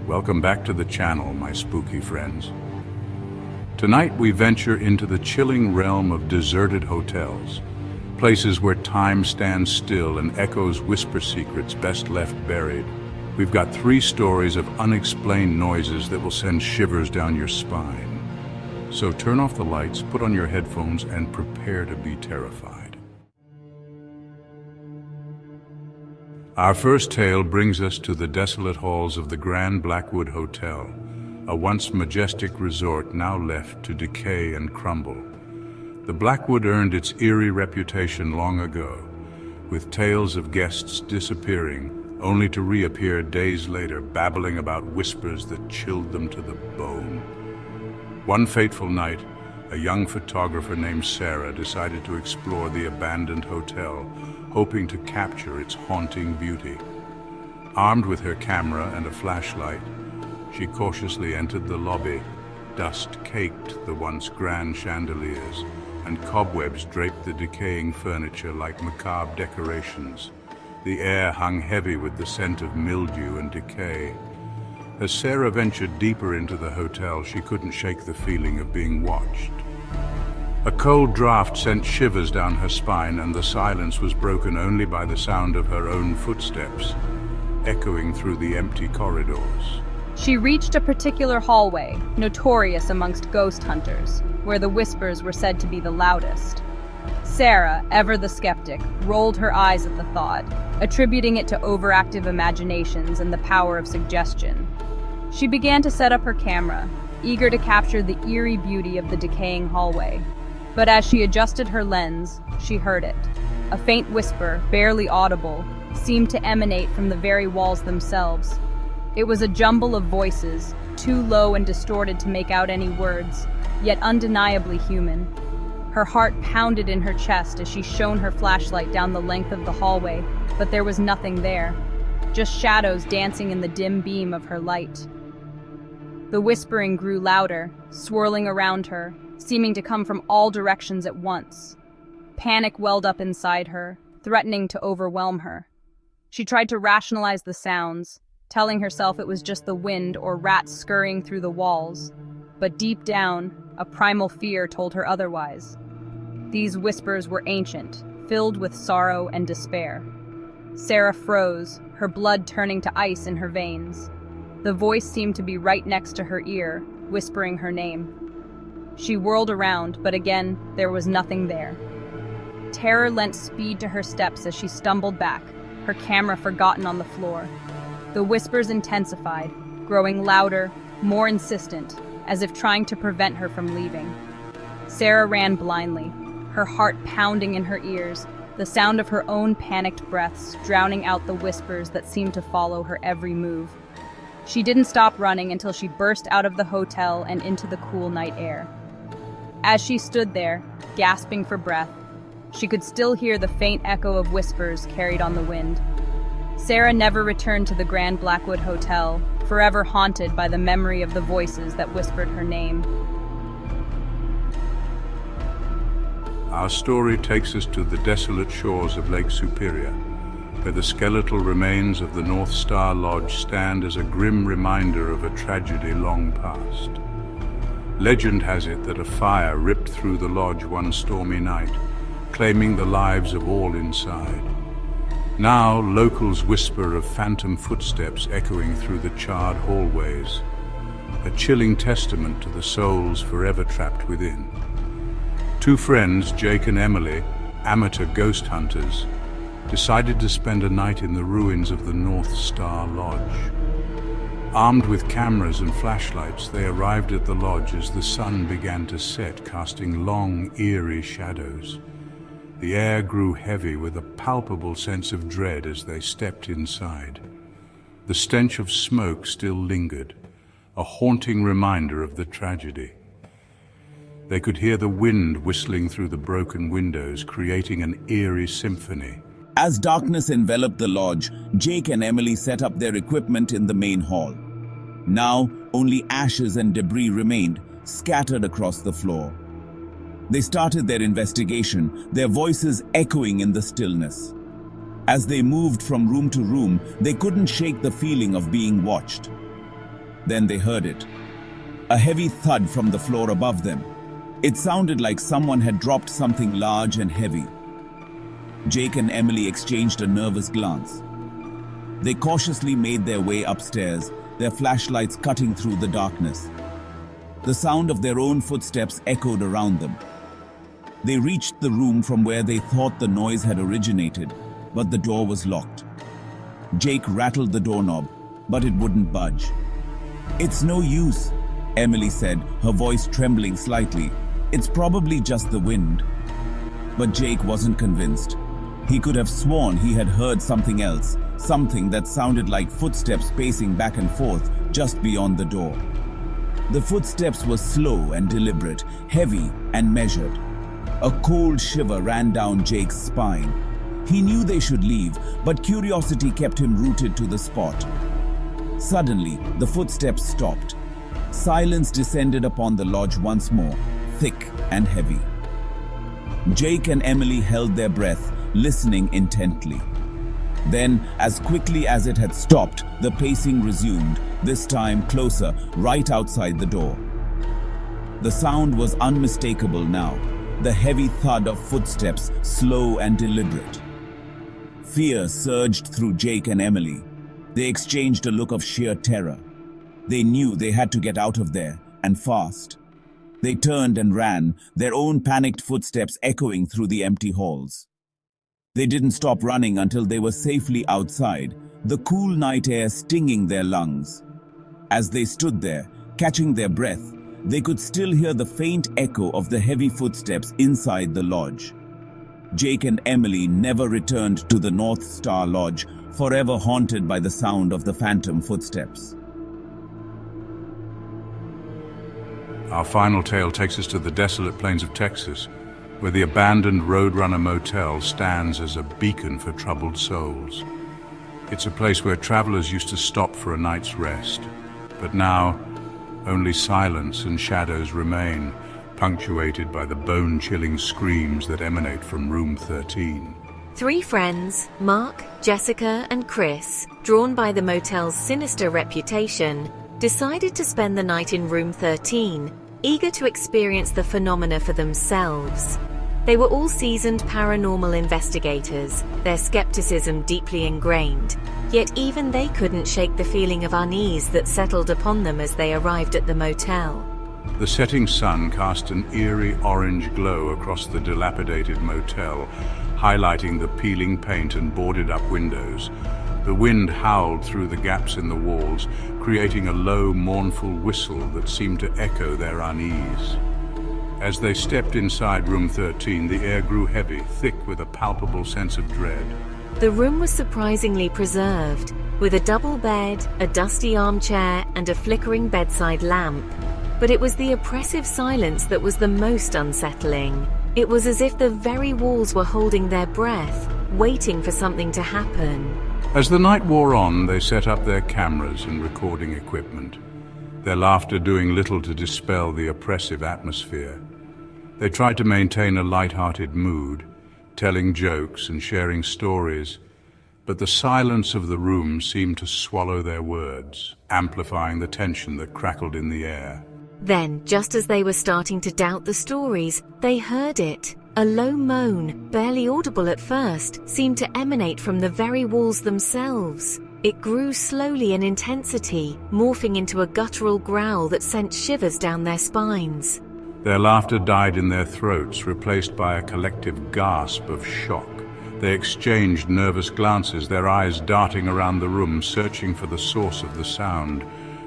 Welcome back to the channel, my spooky friends. Tonight we venture into the chilling realm of deserted hotels, places where time stands still and echoes whisper secrets best left buried. We've got 3 stories of unexplained noises that will send shivers down your spine. So turn off the lights, put on your headphones, and prepare to be terrified. Our first tale brings us to the desolate halls of the Grand Blackwood Hotel, a once majestic resort now left to decay and crumble. The Blackwood earned its eerie reputation long ago, with tales of guests disappearing, only to reappear days later, babbling about whispers that chilled them to the bone. One fateful night, a young photographer named Sarah decided to explore the abandoned hotel, hoping to capture its haunting beauty. Armed with her camera and a flashlight, she cautiously entered the lobby. Dust caked the once grand chandeliers, and cobwebs draped the decaying furniture like macabre decorations. The air hung heavy with the scent of mildew and decay. As Sarah ventured deeper into the hotel, she couldn't shake the feeling of being watched. A cold draft sent shivers down her spine, and the silence was broken only by the sound of her own footsteps, echoing through the empty corridors. She reached a particular hallway, notorious amongst ghost hunters, where the whispers were said to be the loudest. Sarah, ever the skeptic, rolled her eyes at the thought, attributing it to overactive imaginations and the power of suggestion. She began to set up her camera, eager to capture the eerie beauty of the decaying hallway. But as she adjusted her lens, she heard it. A faint whisper, barely audible, seemed to emanate from the very walls themselves. It was a jumble of voices, too low and distorted to make out any words, yet undeniably human. Her heart pounded in her chest as she shone her flashlight down the length of the hallway, but there was nothing there, just shadows dancing in the dim beam of her light. The whispering grew louder, swirling around her, seeming to come from all directions at once. Panic welled up inside her, threatening to overwhelm her. She tried to rationalize the sounds, telling herself it was just the wind or rats scurrying through the walls, but deep down, a primal fear told her otherwise. These whispers were ancient, filled with sorrow and despair. Sarah froze, her blood turning to ice in her veins. The voice seemed to be right next to her ear, whispering her name. She whirled around, but again, there was nothing there. Terror lent speed to her steps as she stumbled back, her camera forgotten on the floor. The whispers intensified, growing louder, more insistent, as if trying to prevent her from leaving. Sarah ran blindly, her heart pounding in her ears, the sound of her own panicked breaths drowning out the whispers that seemed to follow her every move. She didn't stop running until she burst out of the hotel and into the cool night air. As she stood there, gasping for breath, she could still hear the faint echo of whispers carried on the wind. Sarah never returned to the Grand Blackwood Hotel, forever haunted by the memory of the voices that whispered her name. Our story takes us to the desolate shores of Lake Superior, where the skeletal remains of the North Star Lodge stand as a grim reminder of a tragedy long past. Legend has it that a fire ripped through the lodge one stormy night, claiming the lives of all inside. Now, locals whisper of phantom footsteps echoing through the charred hallways, a chilling testament to the souls forever trapped within. 2 friends, Jake and Emily, amateur ghost hunters, decided to spend a night in the ruins of the North Star Lodge. Armed with cameras and flashlights, they arrived at the lodge as the sun began to set, casting long, eerie shadows. The air grew heavy with a palpable sense of dread as they stepped inside. The stench of smoke still lingered, a haunting reminder of the tragedy. They could hear the wind whistling through the broken windows, creating an eerie symphony. As darkness enveloped the lodge, Jake and Emily set up their equipment in the main hall. Now, only ashes and debris remained, scattered across the floor. They started their investigation, their voices echoing in the stillness. As they moved from room to room, they couldn't shake the feeling of being watched. Then they heard it. A heavy thud from the floor above them. It sounded like someone had dropped something large and heavy. Jake and Emily exchanged a nervous glance. They cautiously made their way upstairs, their flashlights cutting through the darkness. The sound of their own footsteps echoed around them. They reached the room from where they thought the noise had originated, but the door was locked. Jake rattled the doorknob, but it wouldn't budge. "It's no use," Emily said, her voice trembling slightly. "It's probably just the wind." But Jake wasn't convinced. He could have sworn he had heard something else, something that sounded like footsteps pacing back and forth just beyond the door. The footsteps were slow and deliberate, heavy and measured. A cold shiver ran down Jake's spine. He knew they should leave, but curiosity kept him rooted to the spot. Suddenly, the footsteps stopped. Silence descended upon the lodge once more, thick and heavy. Jake and Emily held their breath, listening intently. Then, as quickly as it had stopped, the pacing resumed, this time closer, right outside the door. The sound was unmistakable now, the heavy thud of footsteps, slow and deliberate. Fear surged through Jake and Emily. They exchanged a look of sheer terror. They knew they had to get out of there, and fast. They turned and ran, their own panicked footsteps echoing through the empty halls. They didn't stop running until they were safely outside, the cool night air stinging their lungs. As they stood there, catching their breath, they could still hear the faint echo of the heavy footsteps inside the lodge. Jake and Emily never returned to the North Star Lodge, forever haunted by the sound of the phantom footsteps. Our final tale takes us to the desolate plains of Texas, where the abandoned Roadrunner Motel stands as a beacon for troubled souls. It's a place where travelers used to stop for a night's rest, but now only silence and shadows remain, punctuated by the bone-chilling screams that emanate from room 13. Three friends, Mark, Jessica, and Chris, drawn by the motel's sinister reputation, decided to spend the night in room 13, eager to experience the phenomena for themselves. They were all seasoned paranormal investigators, their skepticism deeply ingrained, yet even they couldn't shake the feeling of unease that settled upon them as they arrived at the motel. The setting sun cast an eerie orange glow across the dilapidated motel, highlighting the peeling paint and boarded-up windows. The wind howled through the gaps in the walls, creating a low, mournful whistle that seemed to echo their unease. As they stepped inside room 13, the air grew heavy, thick with a palpable sense of dread. The room was surprisingly preserved, with a double bed, a dusty armchair, and a flickering bedside lamp. But it was the oppressive silence that was the most unsettling. It was as if the very walls were holding their breath, waiting for something to happen. As the night wore on, they set up their cameras and recording equipment, their laughter doing little to dispel the oppressive atmosphere. They tried to maintain a light-hearted mood, telling jokes and sharing stories, but the silence of the room seemed to swallow their words, amplifying the tension that crackled in the air. Then, just as they were starting to doubt the stories, they heard it. A low moan, barely audible at first, seemed to emanate from the very walls themselves. It grew slowly in intensity, morphing into a guttural growl that sent shivers down their spines. Their laughter died in their throats, replaced by a collective gasp of shock. They exchanged nervous glances, their eyes darting around the room, searching for the source of the sound,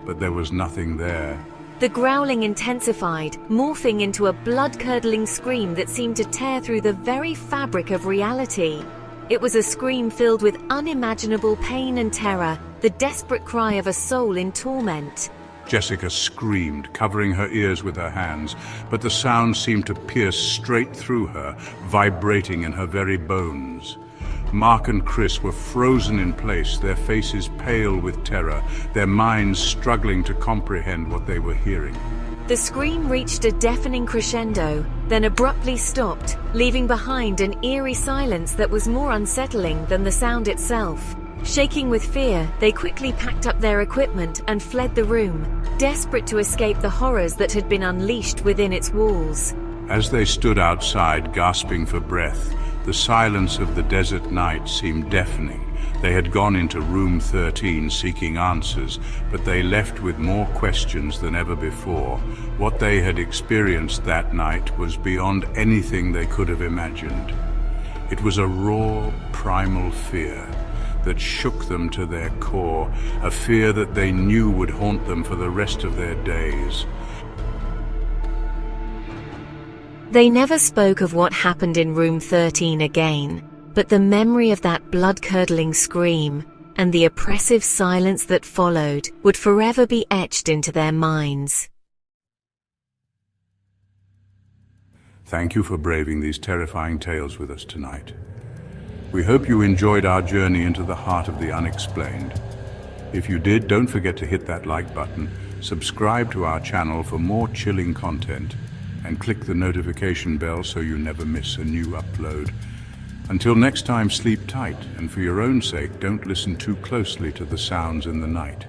but there was nothing there. The growling intensified, morphing into a blood-curdling scream that seemed to tear through the very fabric of reality. It was a scream filled with unimaginable pain and terror, the desperate cry of a soul in torment. Jessica screamed, covering her ears with her hands, but the sound seemed to pierce straight through her, vibrating in her very bones. Mark and Chris were frozen in place, their faces pale with terror, their minds struggling to comprehend what they were hearing. The scream reached a deafening crescendo, then abruptly stopped, leaving behind an eerie silence that was more unsettling than the sound itself. Shaking with fear, they quickly packed up their equipment and fled the room, desperate to escape the horrors that had been unleashed within its walls. As they stood outside, gasping for breath, the silence of the desert night seemed deafening. They had gone into room 13 seeking answers, but they left with more questions than ever before. What they had experienced that night was beyond anything they could have imagined. It was a raw, primal fear that shook them to their core, a fear that they knew would haunt them for the rest of their days. They never spoke of what happened in room 13 again, but the memory of that blood-curdling scream and the oppressive silence that followed would forever be etched into their minds. Thank you for braving these terrifying tales with us tonight. We hope you enjoyed our journey into the heart of the unexplained. If you did, don't forget to hit that like button, subscribe to our channel for more chilling content, and click the notification bell so you never miss a new upload. Until next time, sleep tight, and for your own sake, don't listen too closely to the sounds in the night.